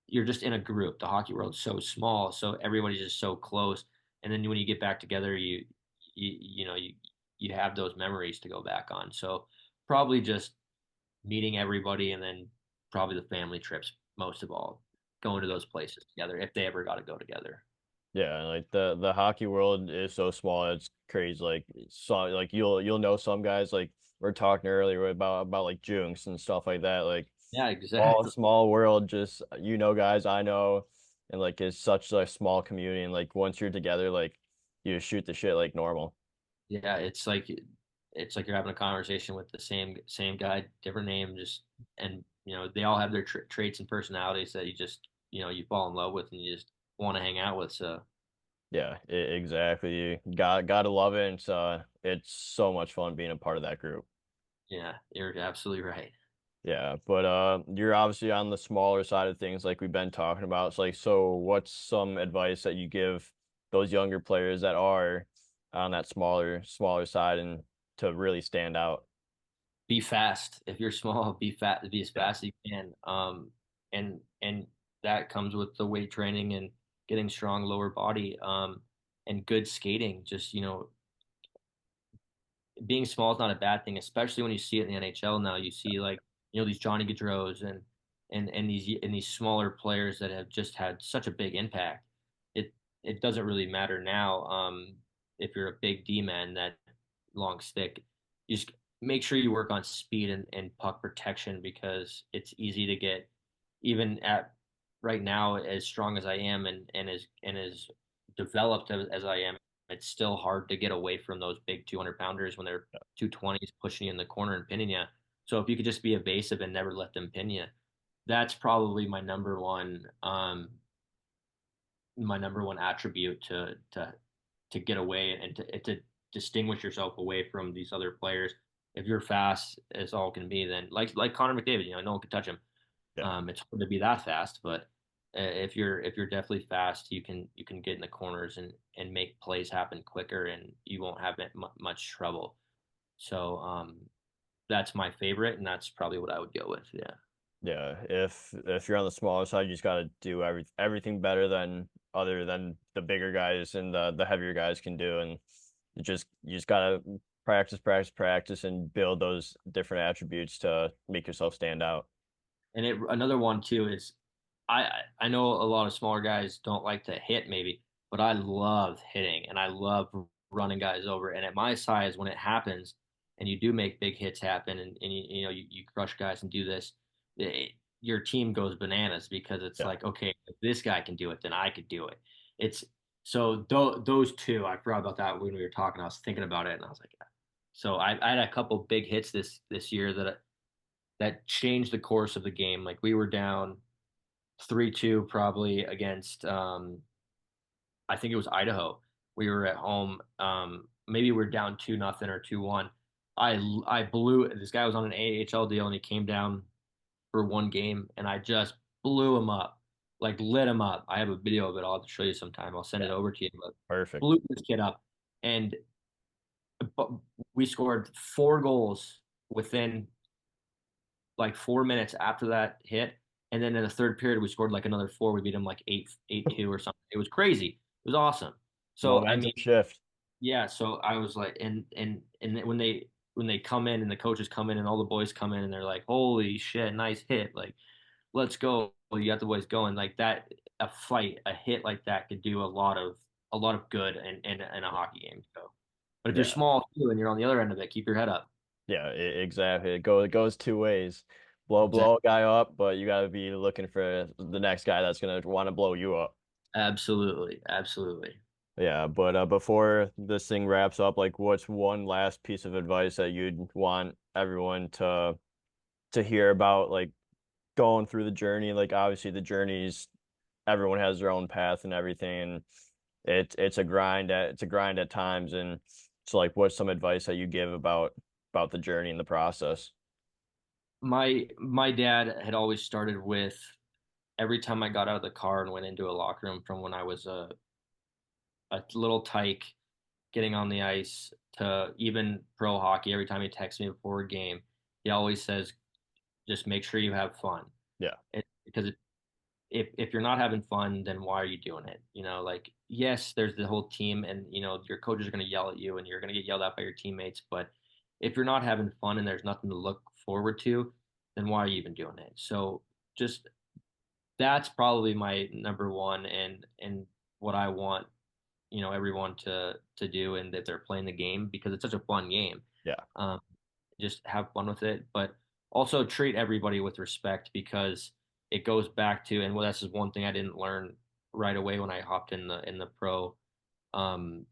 you're just in a group. The hockey world's so small, so everybody's just so close. And then when you get back together, you have those memories to go back on. So probably just meeting everybody, and then probably the family trips most of all, going to those places together if they ever got to go together. yeah. Like the hockey world is so small, it's crazy. Like so, like you'll know some guys. Like we're talking earlier about like Junks and stuff like that. Like Yeah, all exactly. small world, just guys I know, and like it's such a small community. And like once you're together, like you just shoot the shit like normal. Yeah, it's like you're having a conversation with the same guy, different name, just and they all have their traits and personalities that you fall in love with and you just want to hang out with. So Yeah, exactly. You gotta love it. And it's so much fun being a part of that group. yeah, you're absolutely right. Yeah, but you're obviously on the smaller side of things like we've been talking about. It's like, so what's some advice that you give those younger players that are on that smaller side and to really stand out? Be fast. If you're small, be fast. Be as Yeah. fast as you can. And that comes with the weight training and getting strong lower body. And good skating. Just being small is not a bad thing, especially when you see it in the NHL now. You see like these Johnny Gaudreaus and these smaller players that have just had such a big impact. It doesn't really matter now. If you're a big D man, that long stick, you just make sure you work on speed and puck protection because it's easy to get even at right now, as strong as I am and as developed as I am, it's still hard to get away from those big 200 pounders when they're 220s pushing you in the corner and pinning you. So if you could just be evasive and never let them pin you, that's probably my number one attribute to get away and to distinguish yourself away from these other players. If you're fast as all can be, then like Connor McDavid, no one can touch him. Yeah. It's hard to be that fast, but if you're definitely fast, you can get in the corners and make plays happen quicker, and you won't have much trouble. So that's my favorite, and that's probably what I would go with. Yeah. Yeah, if you're on the smaller side, you just got to do everything better than other than the bigger guys and the heavier guys can do, and you just got to practice, practice, practice, and build those different attributes to make yourself stand out. And another one too is I know a lot of smaller guys don't like to hit maybe, but I love hitting and I love running guys over. And at my size, when it happens and you do make big hits happen and you crush guys and do this, your team goes bananas because it's Yeah, like, okay, if this guy can do it, then I could do it. It's so those two, I forgot about that when we were talking. I was thinking about it and I was like, yeah. So I had a couple big hits this year that changed the course of the game. Like we were down 3-2 probably against I think it was Idaho. We were at home. Maybe we are down 2-0 or 2-1. I blew this guy was on an AHL deal and he came down for one game and I just blew him up. Like lit him up. I have a video of it. I'll have to show you sometime. I'll send it yeah, over to you. But perfect. blew this kid up. And we scored 4 goals within like 4 minutes after that hit. And then in the third period, we scored like another four. We beat them like 8-2 or something. It was crazy. It was awesome. So I Momentum mean, shift. yeah. So I was like, and when they come in and the coaches come in and all the boys come in and they're like, holy shit, nice hit. Like, let's go. Well, you got the boys going like that. A hit like that could do a lot of good in a hockey game. So, but if you're Yeah, small too and you're on the other end of it, keep your head up. yeah, exactly. It goes two ways. Blow Exactly. a guy up, but you got to be looking for the next guy that's gonna want to blow you up. Absolutely. Absolutely. Yeah, but before this thing wraps up, like, what's one last piece of advice that you'd want everyone to hear about, like, going through the journey? Like, obviously, the journeys, everyone has their own path and everything, and it's a grind at times. And so, like, what's some advice that you give about the journey and the process? My dad had always started with every time I got out of the car and went into a locker room from when I was a little tyke getting on the ice to even pro hockey, every time he texts me before a game, he always says, just make sure you have fun. Yeah, Because if you're not having fun, then why are you doing it? Like, yes, there's the whole team and, your coaches are going to yell at you and you're going to get yelled at by your teammates. But if you're not having fun and there's nothing to look forward to, then why are you even doing it? So just that's probably my number one and what I want, everyone to do and that they're playing the game because it's such a fun game. yeah, Um, just have fun with it, but also treat everybody with respect because it goes back to and well, that's just one thing I didn't learn right away when I hopped um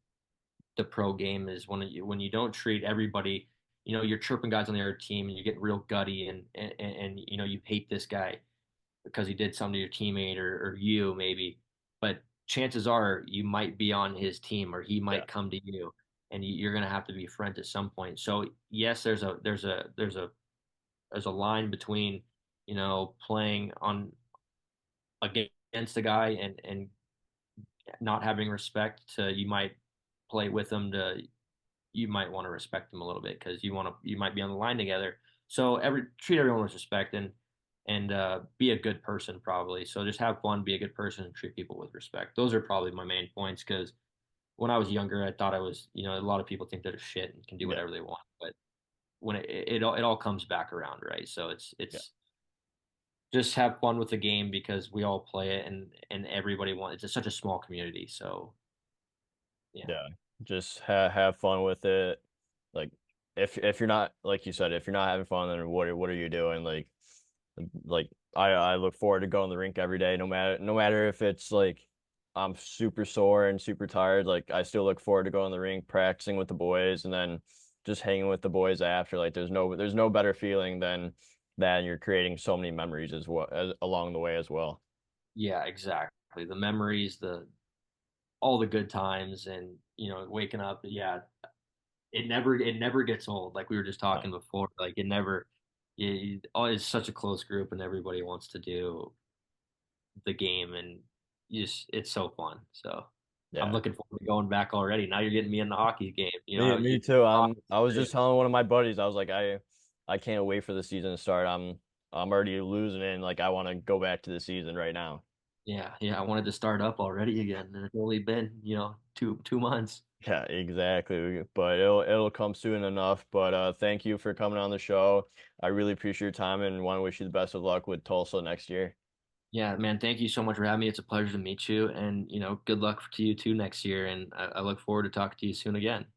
the pro game is when you don't treat everybody, you're chirping guys on the other team and you get real gutty and you hate this guy because he did something to your teammate or you maybe, but chances are you might be on his team or he yeah, might come to you and you're going to have to be friends at some point. So yes, there's a line between, playing on against a guy and not having respect to you might play with him to you might want to respect him a little bit because you might be on the line together. So treat everyone with respect and be a good person probably. So just have fun, be a good person, and treat people with respect. Those are probably my main points because when I was younger, I thought I was, a lot of people think they're shit and can do yeah, whatever they want, but when it all comes back around, right? So it's yeah, it's just have fun with the game because we all play it and everybody wants. It's such a small community, so yeah. yeah. Just have fun with it. Like, if you're not, like you said, if you're not having fun, then what are you doing? Like I look forward to going to the rink every day, no matter if it's like I'm super sore and super tired. Like I still look forward to going to the rink, practicing with the boys, and then just hanging with the boys after. Like there's no better feeling than that, and you're creating so many memories along the way as well. Yeah, exactly. The memories, the all the good times, and waking up. Yeah, it never gets old. Like we were just No. talking before, like it never. It's such a close group, and everybody wants to do the game, and it's so fun. So I'm Yeah. looking forward to going back already. Now you're getting me in the hockey game. Me You too. hockey I was today. just telling one of my buddies, I was like, I can't wait for the season to start. I'm already losing it, and like I want to go back to the season right now. Yeah, yeah. I wanted to start up already again, and it's only been two months. Yeah, exactly. But it'll come soon enough. But thank you for coming on the show. I really appreciate your time and want to wish you the best of luck with Tulsa next year. Yeah, man. Thank you so much for having me. It's a pleasure to meet you, and good luck to you too next year. And I look forward to talking to you soon again.